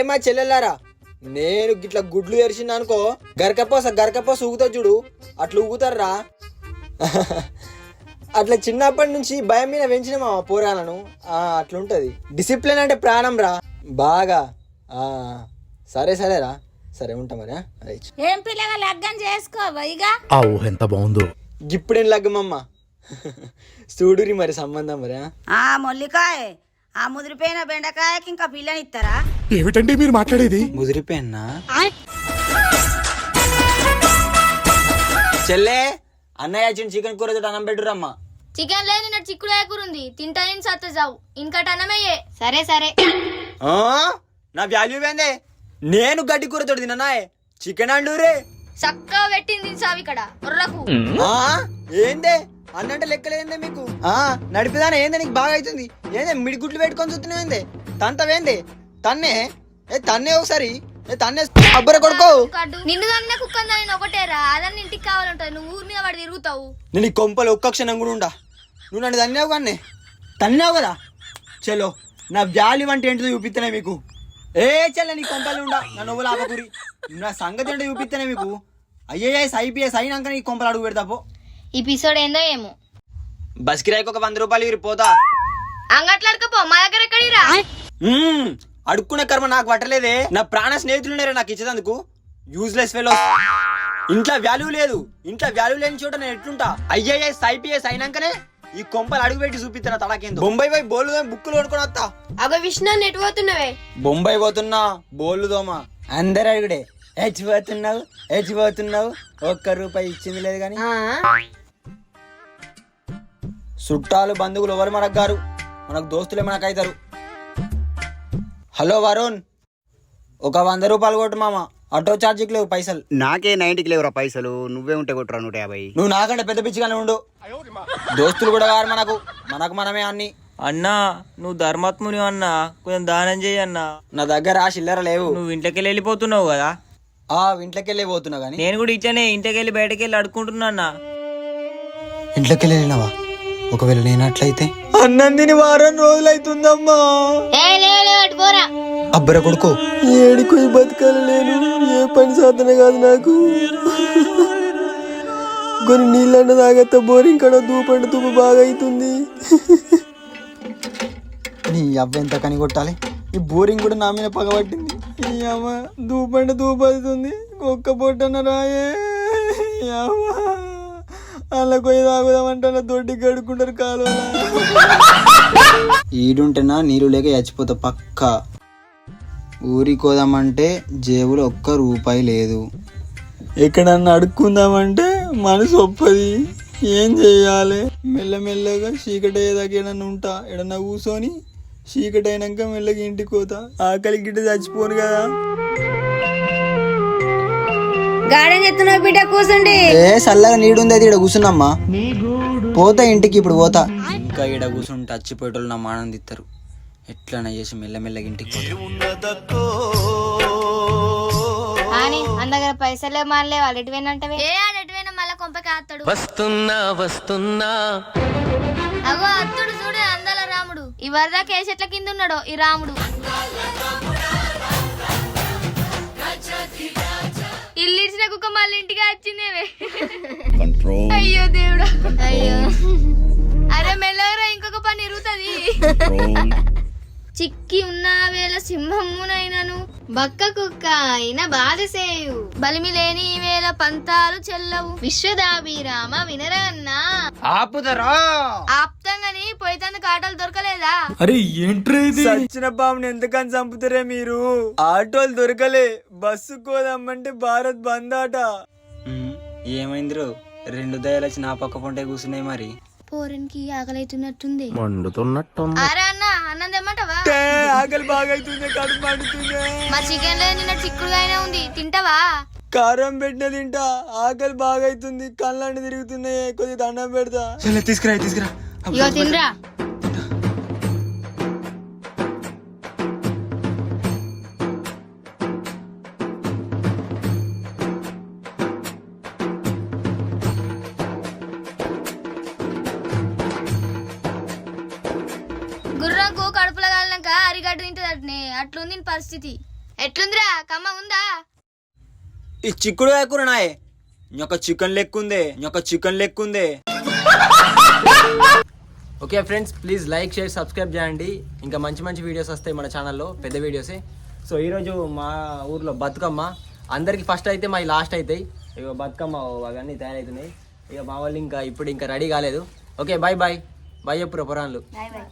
మా చెల్లెల్లారా, నేను గిట్లా గుడ్లు తెరిచింది అనుకో, గరకపోస ఊగుతా చూడు, అట్లా ఊగుతారా. అట్లా చిన్నప్పటి నుంచి భయం మీద పెంచిన మా పోరాలను. అట్లుంటది. డిసిప్లిన్ అంటే ప్రాణం రా బాగా. సరేరా, సరే ఉంటా మరి. ఏం పిల్లగా లగ్గం చేసుకోవా ఇక? ఎంత బాగుందో. ఇప్పుడేం లగ్గమమ్మ, చూడురి మరి సంబంధం మరి. మొల్లికాయ, ఆ ముదిరిపోయిన బెండకాయకి ఇంకా పిల్లనిస్తారా? ఏమిటండి మీరు మాట్లాడేది? ముదిరిపోయినా చెల్లే, అన్నయ్య చికెన్ కూర అన్నం పెట్టురమ్మా. చికెన్ లేదు, నిన్న చిక్కుడుకాయ కూర ఉంది, తింటా నేను సత్త జావు, ఇంకటి అన్నమయ్యే. సరే నా వాల్యూ ఏందే? నేను గడ్డి కూరతోటి తిన్నాయే, చికెన్ అండూరే చక్కగా పెట్టింది సావి ఇక్కడ ఉర్రకు. ఏందే అన్నంటే లెక్కలేందే మీకు? నడిపిదానే ఏందే నీకు బాగా అవుతుంది? ఏందే మిడిగుడ్లు పెట్టుకొని చూస్తున్నావు? ఏందే తంతవేందే? తన్నే ఒకసారి తన్నే అబ్బర కొడుకో. నిన్ను దాన్ని కుక్కని దాన్ని ఒకటేరా, అదన్నీ ఇంటికి కావాలంటది, నువ్వు ఊరి మీద పడి తిరుగుతావు. నేను ఈ కొంపలు ఒక్క క్షణం కూడా ఉండా. నువ్వు నన్ను తన్నావు కానీ తన్నావు కదా. చలో నా వాల్యూ అంటే ఏంటో చూపిస్తానే మీకు. చెల్ల నీ కొంపలు ఉండా, నా నువ్వులు ఆపకూరి. నా సంగతి ఏంటో చూపిస్తానే మీకు. IAS IPS అయినాక నీ కొంపలు అడుగు పెడతాపో. ఈ ఎపిసోడ్ ఏందో ఏమో. బస్ కిరాయికి ఒక 100 రూపాయలు ఇరిపోతా. అంగట్లో అడకపో, మా దగ్గర ఎక్కడిరా? అడుక్కునే కర్మ నాకు పట్టలేదే. నా ప్రాణ స్నేహితులున్నారే నాకు ఇచ్చేందుకు. Useless fellow. ఇంట్లో వాల్యూ లేదు. ఇంట్లో వాల్యూ లేని చోట నేను ఎట్లుంటా? IAS IPS అయినాకనే ఈ కొంపలు అడుగు పెట్టి చూపిస్తున్నా తడాకేందో. బొంబాయి పోయి బోలు బుక్కులు కొనుక్కొని వస్తా. అగ విష్ణు ఎటు పోతున్నావే? బొంబాయి పోతున్నా, బోళ్ళు దోమ. అందరు అడుగుడే, హెచ్చిపోతున్నావు. ₹1 ఇచ్చింది లేదు కానీ. చుట్టాలు బంధువులు ఎవరు మనకు గారు, మనకు దోస్తులే మనకైతారు. హలో వరుణ్, ఒక 100 రూపాయలు కొట్టు మామ. ఆటో ఛార్జీకి లేవు పైసలు. నాకే 90కి లేవురా పైసలు. నువ్వే ఉంటే కొట్టురా 150. నువ్వు నాకంటే పెద్ద పిచ్చిగానే ఉండు. దోస్తులు కూడా గారు మనకు మనమే అన్ని. అన్నా నువ్వు ధర్మాత్ముని అన్నా, కొంచెం దానం చేయి అన్నా. నా దగ్గర చిల్లర లేవు. నువ్వు ఇంట్లోకి వెళ్ళిపోతున్నావు కదా. ఇంట్లోకి వెళ్ళి పోతున్నా గానీ. నేను కూడా ఇట్లనే ఇంట్లోకి వెళ్ళి బయటకి వెళ్ళి అడుక్కుంటున్నా అన్న. ఇంట్లోకి వెళ్ళినావా? ఒకవేళ నేనట్లయితే అన్నం తిని వారం రోజులైతుందమ్మా. అబ్బర కొడుకో, ఏడికి బతకలేను. ఏ పని సాధన కాదు నాకు. కొన్ని నీళ్ళన్న తాగత్త బోరింగ్ కడ దూపంట తుప్పు బాగా అవుతుంది. నీ అవ్వ ఎంత కని కొట్టాలి? ఈ బోరింగ్ కూడా నా మీద పగబట్టింది. ఈ అవ్వ దూపంట దూపు అవుతుంది. ఒక్క పొట్టన రాయే అలా కొయ్యి తాగుదామంటే దొడ్డి గడుకుంటారు కాలు. ఈడుంటేనా నీరు లేక చచ్చిపోతా పక్క. ఊరికి పోదామంటే జేబులో ₹1 లేదు. ఎక్కడన్నా అడుక్కుందామంటే మనసు ఒప్పది. ఏం చెయ్యాలి? మెల్లమెల్లగా చీకటి అయ్యేదాకా ఏడన్నా ఉంటా. ఎడన్నా కూర్చొని చీకటి అయినాక మెల్లగా ఇంటికి పోతా. ఆకలి గిట్ట చచ్చిపోను కదా. గార్డెన్ ఎత్తున్నావు బిడ్డ, కూర్చుండి. చల్లగా నీడుంది అయితే ఈడ కూర్చున్నమ్మా. పోతా ఇంటికి, ఇప్పుడు పోతా. ఇంకా ఈడ కూర్చుంటే చచ్చిపోయేటోళ్ళు నా ఆనందిస్తారు. ఎట్లన్నా చేసి మెల్లమెల్లగా ఇంటికి పోతా. అందగర పైసలే మారలే. వాళ్ళు ఎటువైనంటే ఎటువైనా మళ్ళా కొంపకి ఆస్తాడు. వస్తున్నా అగో అత్తుడు చూడు, అందాల రాముడు. ఈ వరద కేసెట్ల కింద ఉన్నాడు ఈ రాముడు. ఇల్లు ఇచ్చిన కుక్క మళ్ళీ ఇంటికి వచ్చిందేవే. అయ్యో దేవుడా, అయ్యో. అరే మెల్లగరా, ఇంకొక పని ఇరుగుతుంది. చిక్కి ఉన్న వేళ సింహమునైనను బక్క కుక్క అయిన బాధసేయు. బలిమి లేని వేళ పంతాలు చెల్లవు. విశ్వదాభిరామ వినరన్నా. ఆపుదరా ఆప్తంగాని పోయితందుకు ఆటోలు దొరకలేదా? అరే ఏంట్రా ఇది? సచ్చిన పాముని ఎందుకని చంపుతారే మీరు? ఆటోలు దొరకలే. బస్సు కోదామంటే భారత్ బంద్ ఆట. ఏమైందిరో? 2 దయాలు వచ్చి నా పక్క పొంటే కూర్చున్నాయి. మరి పోరనికి ఆకలి అవుతున్నట్టుంది. మండుతున్నట్టు. అరే అన్న, అన్నం తెమ్మంటావా? ఆకలి బాగా అవుతుంది, కడుపు మండుతుంది. మా చికెన్ లో నిన్న చిక్కుడుగానే ఉంది, తింటావా? కారం పెట్టిన తింటా. ఆకలి బాగా అవుతుంది, కళ్ళని తిరుగుతున్నాయి. కొద్దిగా దండం పెడతా. తీసుకురా. ఇగో తినరా. గుర్రంకు కడుపులో కాలినాక అరిగడ్డ తింటదటనే, అట్లుంది పరిస్థితి. ఎట్లుందిరా కమ్మ ఉందా? ఈ చిక్కుడు కూర నాయే ఒక చికెన్ లెక్కుందే. Okay friends, please like share subscribe చేయండి. ఇంకా మంచి మంచి వీడియోస్ వస్తాయి మన ఛానల్లో, పెద్ద వీడియోసే. సో ఈరోజు మా ఊర్లో బతుకమ్మ, అందరికి ఫస్ట్ అయితే మా లాస్ట్ అవుతాయి. ఇక బతుకమ్మ అవన్నీ తయారవుతున్నాయి. ఇక మా వాళ్ళు ఇంకా ఇప్పుడు రెడీ కాలేదు. ఓకే బాయ్ చెప్పురా పురాణాలు. Bye bye.